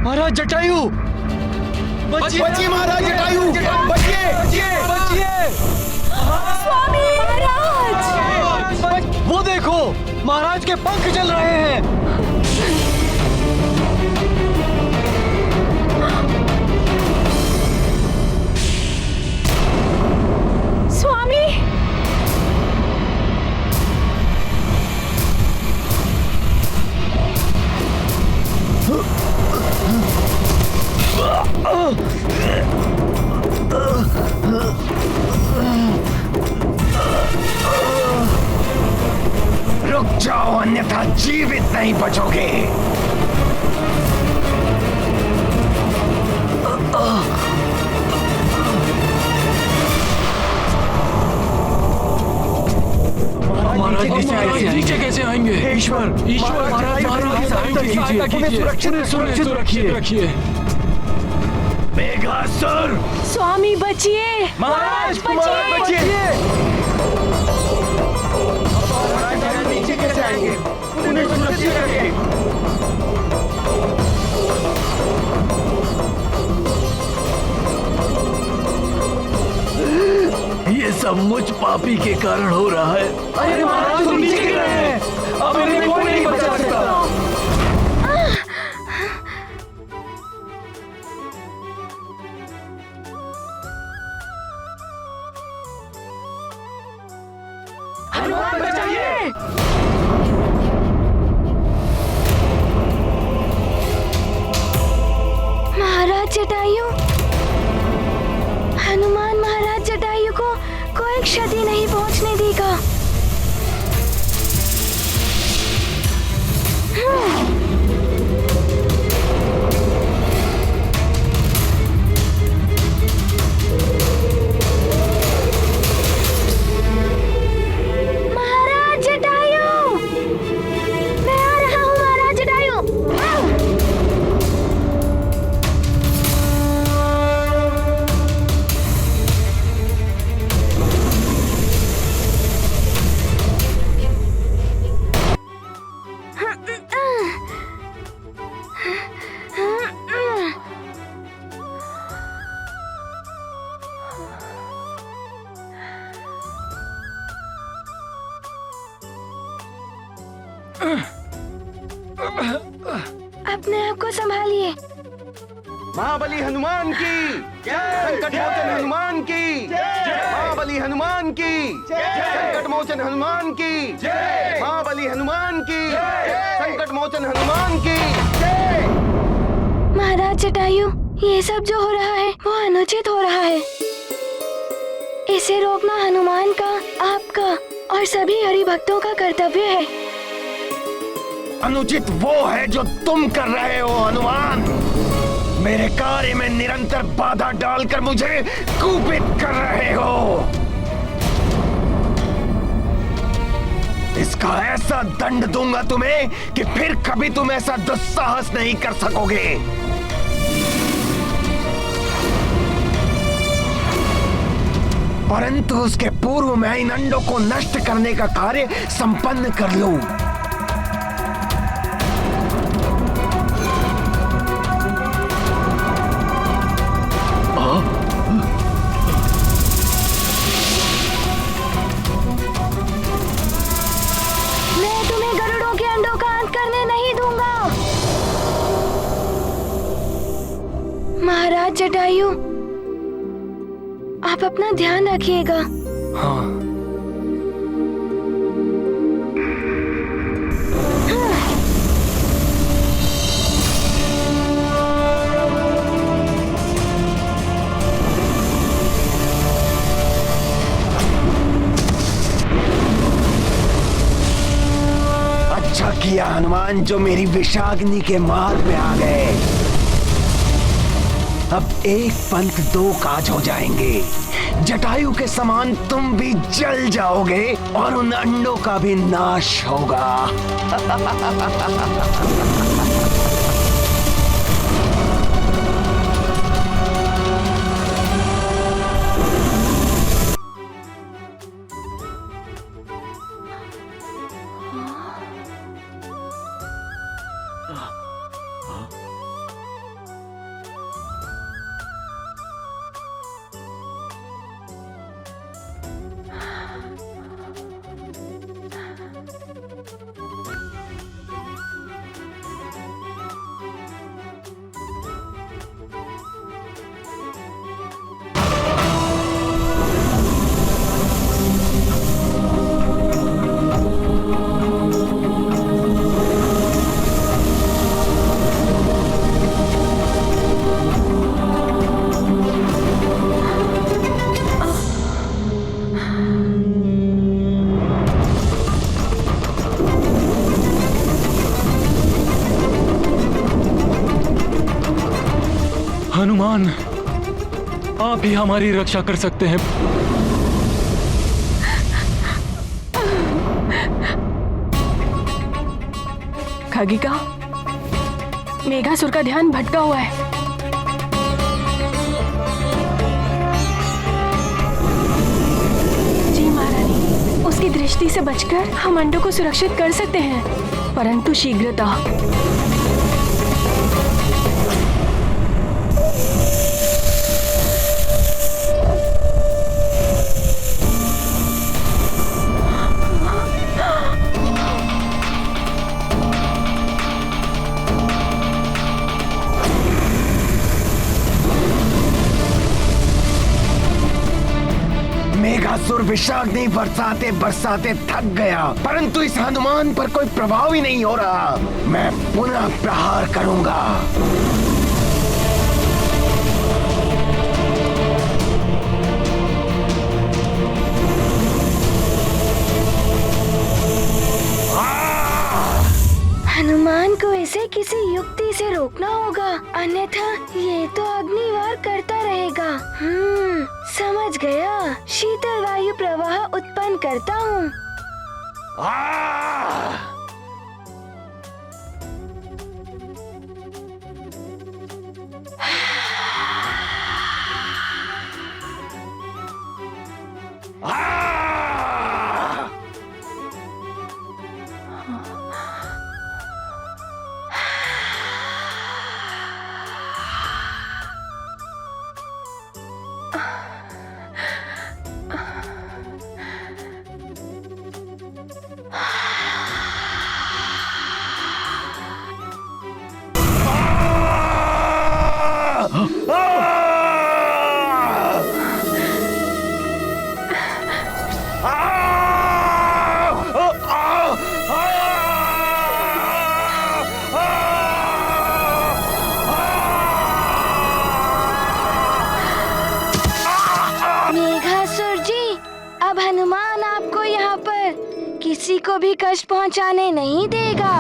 महाराज जटायु, बचिए महाराज जटायु, बचिए बचिए। स्वामी महाराज, वो देखो, महाराज के पंख जल रहे हैं। स्वामी, रुक जाओ, अन्यथा जीवित नहीं बचोगे। नीचे कैसे आएंगे? ईश्वर महाराज सुरक्षित रखिए। मेघासुर, स्वामी बचिए, महाराज बचिए। नीचे कैसे आएंगे? उन्हें सुरक्षित रखें। ये सब मुझ पापी के कारण हो रहा है। अरे महाराज तो नीचे गिर रहे हैं, अब इन्हें कोई नहीं बचा सकता। हनुमान बचाइए। महाराज जटायु, हनुमान महाराज जटायु को कोई क्षति नहीं पहुंचने देगा। महाराज जटायु, मैं आ रहा हूँ महाराज जटायु। अपने आप को संभालिए। महाबली हनुमान की संकट मोचन हनुमान की महाबली हनुमान की संकट मोचन हनुमान की महाबली हनुमान की संकट मोचन हनुमान की। महाराज जटायु, ये सब जो हो रहा है वो अनुचित हो रहा है। इसे रोकना हनुमान का, आपका और सभी हरि भक्तों का कर्तव्य है। अनुचित वो है जो तुम कर रहे हो हनुमान। मेरे कार्य में निरंतर बाधा डालकर मुझे कुपित कर रहे हो। इसका ऐसा दंड दूंगा तुम्हें कि फिर कभी तुम ऐसा दुस्साहस नहीं कर सकोगे। परंतु उसके पूर्व मैं इन अंडों को नष्ट करने का कार्य संपन्न कर लूं। मैं तुम्हें गरुड़ों के अंडों का अंत करने नहीं दूंगा। महाराज जटायु, आप अपना ध्यान रखिएगा। हाँ। अच्छा किया हनुमान जो मेरी विषाग्नि के मार्ग में आ गए। अब एक पंथ दो काज हो जाएंगे। जटायु के समान तुम भी जल जाओगे और उन अंडों का भी नाश होगा। हनुमान, आप ही हमारी रक्षा कर सकते हैं। खगिका, मेघासुर का ध्यान भटका हुआ है। जी महारानी, उसकी दृष्टि से बचकर हम अंडों को सुरक्षित कर सकते हैं, परंतु शीघ्रता। मेघासुर विषाग्नि बरसाते बरसाते थक गया, परंतु इस हनुमान पर कोई प्रभाव ही नहीं हो रहा। मैं पुनः प्रहार करूंगा। हनुमान को इसे किसी युक्ति से रोकना होगा, अन्यथा ये तो अग्निवार करता रहेगा। समझ गया, शीतल वायु प्रवाह उत्पन्न करता हूँ। मेघासुर जी, अब हनुमान आपको यहाँ पर किसी को भी कष्ट पहुँचाने नहीं देगा।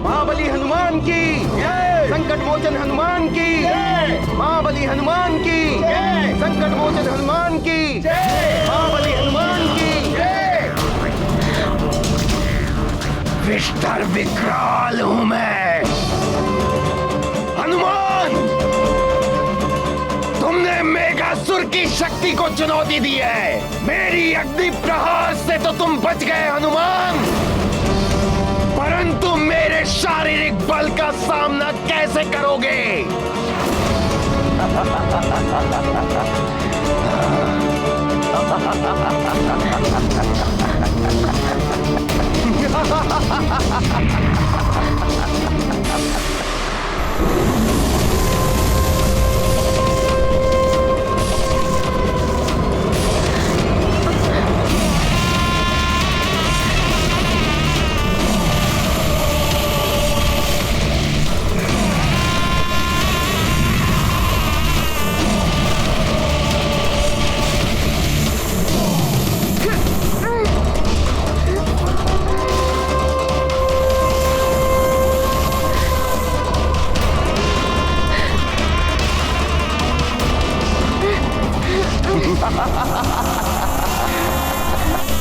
महाबली हनुमान की जय, संकट मोचन हनुमान की जय, महाबली हनुमान की जय, संकट मोचन हनुमान की जय, महाबली हनुमान की जय। विष्टर विकराल हूं मैं। हनुमान, तुमने मेघासुर की शक्ति को चुनौती दी है। मेरी अग्नि प्रहार से तो तुम बच गए हनुमान, परंतु मेरे शारीरिक बल का सामना कैसे करोगे?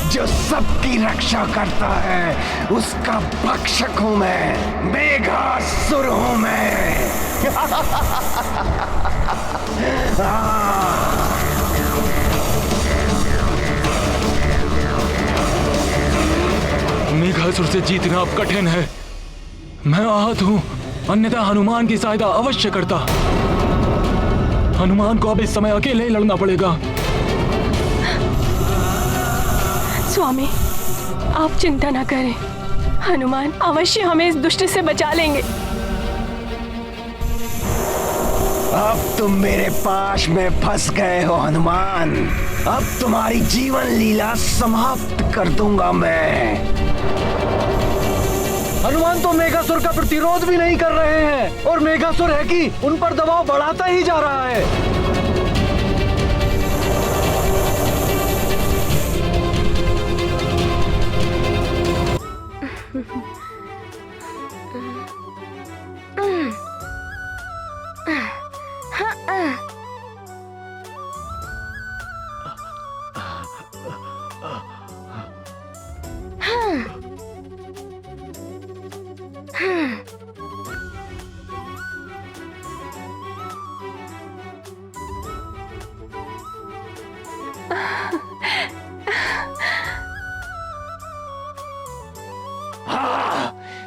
जो सबकी रक्षा करता है उसका भक्षक हूं मैं, मेघासुर हूं मैं। मेघासुर से जीतना अब कठिन है। मैं आहत हूँ, अन्यथा हनुमान की सहायता अवश्य करता। हनुमान को अब इस समय अकेले ही लड़ना पड़ेगा। स्वामी, आप चिंता न करें, हनुमान अवश्य हमें इस दुष्ट से बचा लेंगे। अब तुम मेरे पाश में फंस गए हो हनुमान। अब तुम्हारी जीवन लीला समाप्त कर दूंगा मैं। हनुमान तो मेघासुर का प्रतिरोध भी नहीं कर रहे हैं और मेघासुर है कि उन पर दबाव बढ़ाता ही जा रहा है।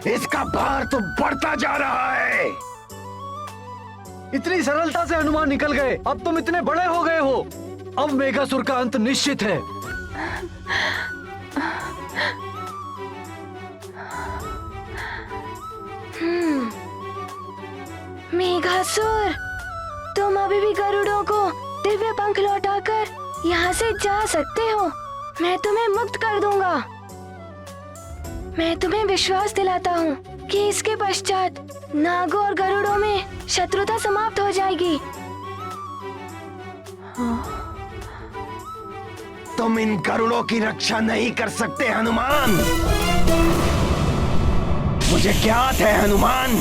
इसका भार तो बढ़ता जा रहा है। इतनी सरलता से हनुमान निकल गए, अब तुम इतने बड़े हो गए हो। अब मेघासुर का अंत निश्चित है। मेघासुर, तुम अभी भी गरुड़ों को दिव्य पंख लौटाकर यहाँ से जा सकते हो। मैं तुम्हें मुक्त कर दूंगा। मैं तुम्हें विश्वास दिलाता हूँ कि इसके पश्चात नागों और गरुड़ों में शत्रुता समाप्त हो जाएगी। तुम इन गरुड़ों की रक्षा नहीं कर सकते हनुमान। मुझे ज्ञात है हनुमान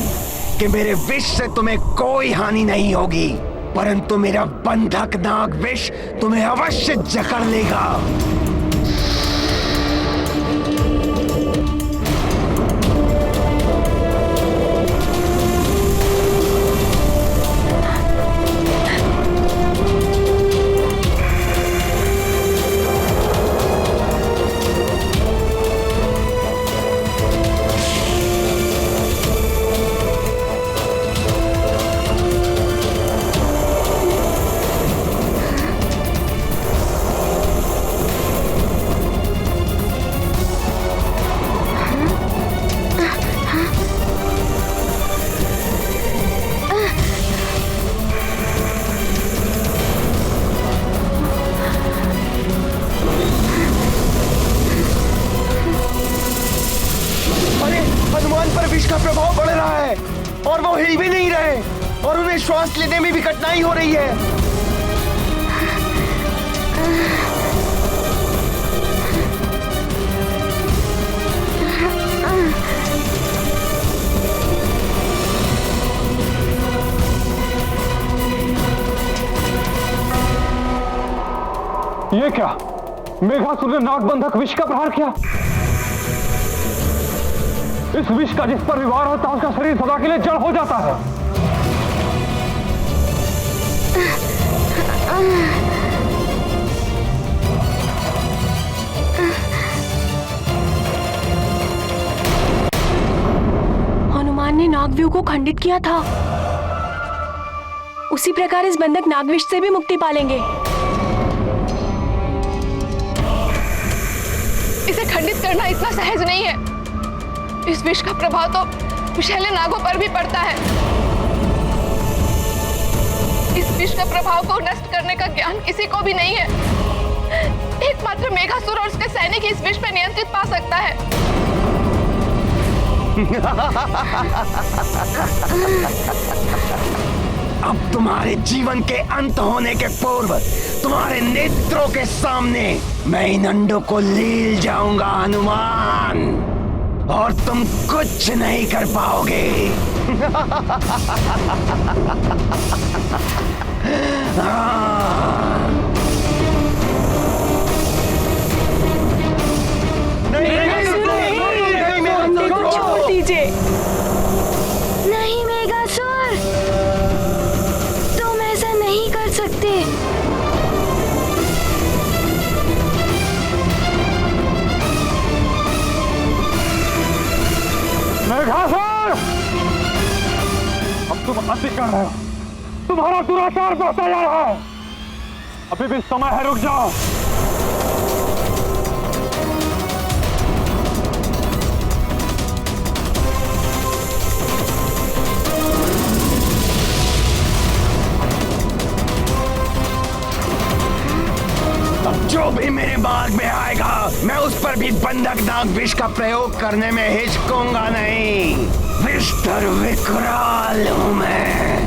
कि मेरे विष से तुम्हें कोई हानि नहीं होगी, परंतु मेरा बंधक नाग विष तुम्हें अवश्य जकड़ लेगा। हनुमान पर विष का प्रभाव बढ़ रहा है और वो हिल भी नहीं रहे और उन्हें श्वास लेने में भी कठिनाई हो रही है। ये क्या? मेघासुर ने नागबंधक विष का प्रहार किया। इस विष का जिस पर भी वार होता है उसका शरीर सदा के लिए जड़ हो जाता है। हनुमान ने नागव्यूह को खंडित किया था, उसी प्रकार इस बंधक नागविष से भी मुक्ति पालेंगे। इसे खंडित करना इतना सहज नहीं है। इस विष का प्रभाव तो विषैले नागों पर भी पड़ता है। इस विष का प्रभाव को नष्ट करने का ज्ञान किसी को भी नहीं है। एकमात्र मेघासुर और उसके सैनिक इस विष पर नियंत्रित पा सकता है। अब तुम्हारे जीवन के अंत होने के पूर्व तुम्हारे नेत्रों के सामने मैं इन अंडों को लील जाऊंगा हनुमान, और तुम कुछ नहीं कर पाओगे। छोड़ दीजिए। नहीं मेघासुर, तुम ऐसा नहीं कर सकते। मेघासुर, अब तुम अति कर रहे हो। तुम्हारा दुराचार बढ़ता जा रहा है। अभी भी समय है, रुक जाओ। जो भी मेरे मार्ग में आएगा मैं उस पर भी बंधक नाग विष का प्रयोग करने में हिचकूंगा नहीं। विस्तर विकराल हूं मैं।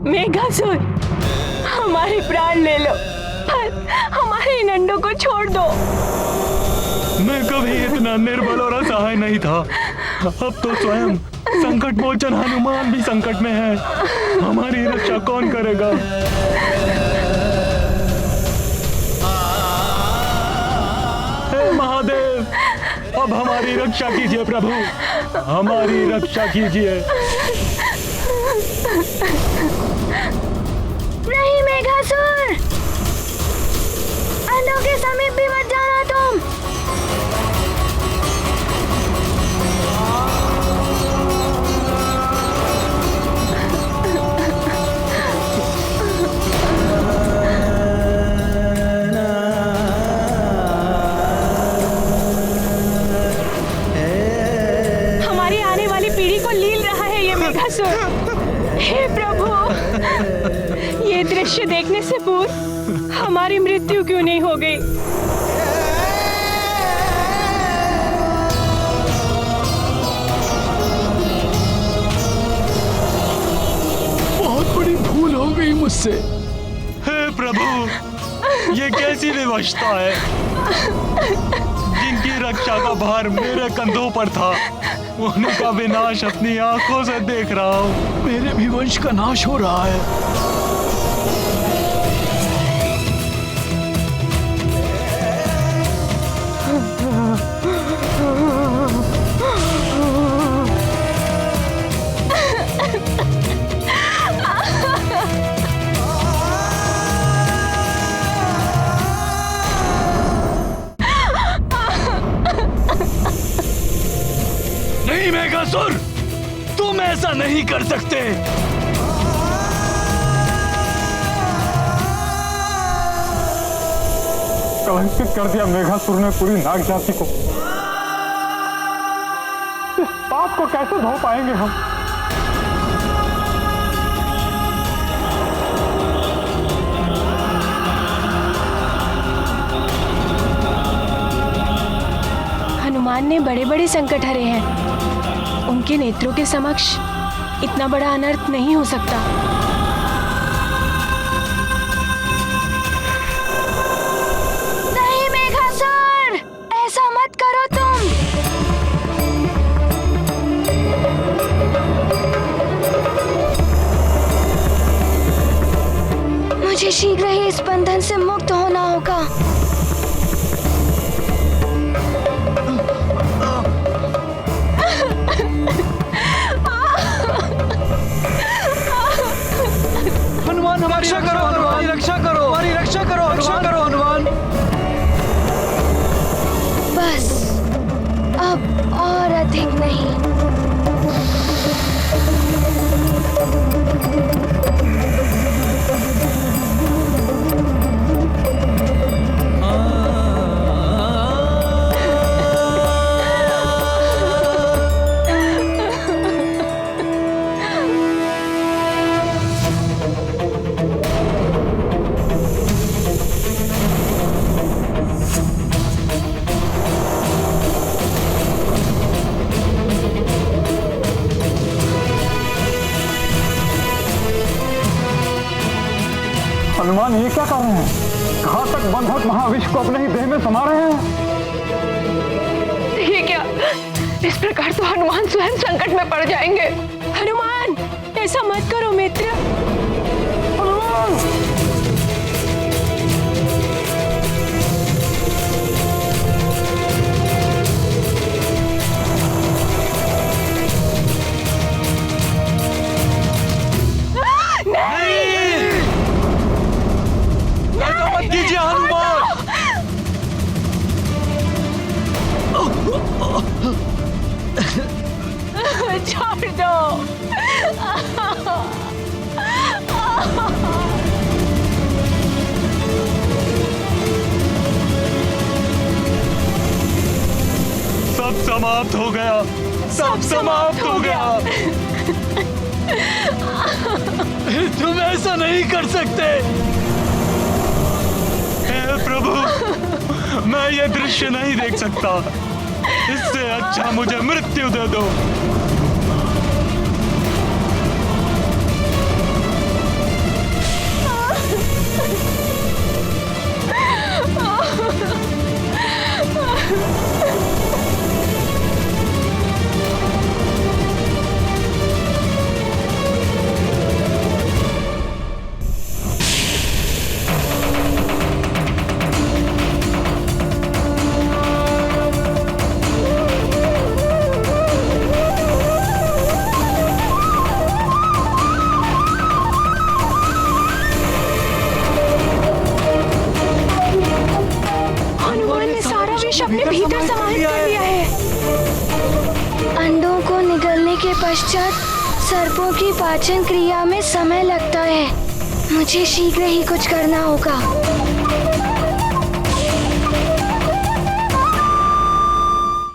मेघासुर, हमारे प्राण ले लो, पर हमारे इन अंडों को छोड़ दो। मैं कभी इतना निर्बल और असहाय नहीं था। अब तो स्वयं संकट मोचन हनुमान भी संकट में है। हमारी रक्षा कौन करेगा? हे महादेव, अब हमारी रक्षा कीजिए प्रभु, हमारी रक्षा कीजिए। नहीं मेघासुर, अंधों के समीप भी मत जाना तुम। हमारी आने वाली पीढ़ी को लील रहा है ये मेघासुर। हे प्रभु, ये दृश्य देखने से पूर्व हमारी मृत्यु क्यों नहीं हो गई? बहुत बड़ी भूल हो गई मुझसे। हे प्रभु, ये कैसी विवशता है? जिनकी रक्षा का भार मेरे कंधों पर था, उनका विनाश अपनी आंखों से देख रहा हूँ। मेरे भी वंश का नाश हो रहा है। नहीं मेघासुर, तुम ऐसा नहीं कर सकते। कलंकित कर दिया मेघासुर ने पूरी नाग जाति को। इस पाप को कैसे धो पाएंगे हम? हनुमान ने बड़े बड़े संकट हरे हैं, उनके नेत्रों के समक्ष इतना बड़ा अनर्थ नहीं हो सकता। नहीं मेघासुर, ऐसा मत करो तुम। मुझे शीघ्र ही इस बंधन से मुक्त होना होगा। हनुमान हमारी रक्षा करो, हनुमान रक्षा करो, हमारी रक्षा करो, रक्षा करो हनुमान। बस अब और अधिक नहीं। हनुमान ये क्या कर रहे हैं? घातक बंधक महाविष को अपने ही देह में समा रहे हैं। ये क्या? इस प्रकार तो हनुमान स्वयं संकट में पड़ जाएंगे। हनुमान, ऐसा मत करो मित्र। कीजिए हनुमान। छोड़ दो। सब समाप्त हो गया, सब समाप्त हो गया। तुम ऐसा नहीं कर सकते। हे प्रभु, मैं ये दृश्य नहीं देख सकता। इससे अच्छा मुझे मृत्यु दे दो। के पश्चात सर्पों की पाचन क्रिया में समय लगता है। मुझे शीघ्र ही कुछ करना होगा।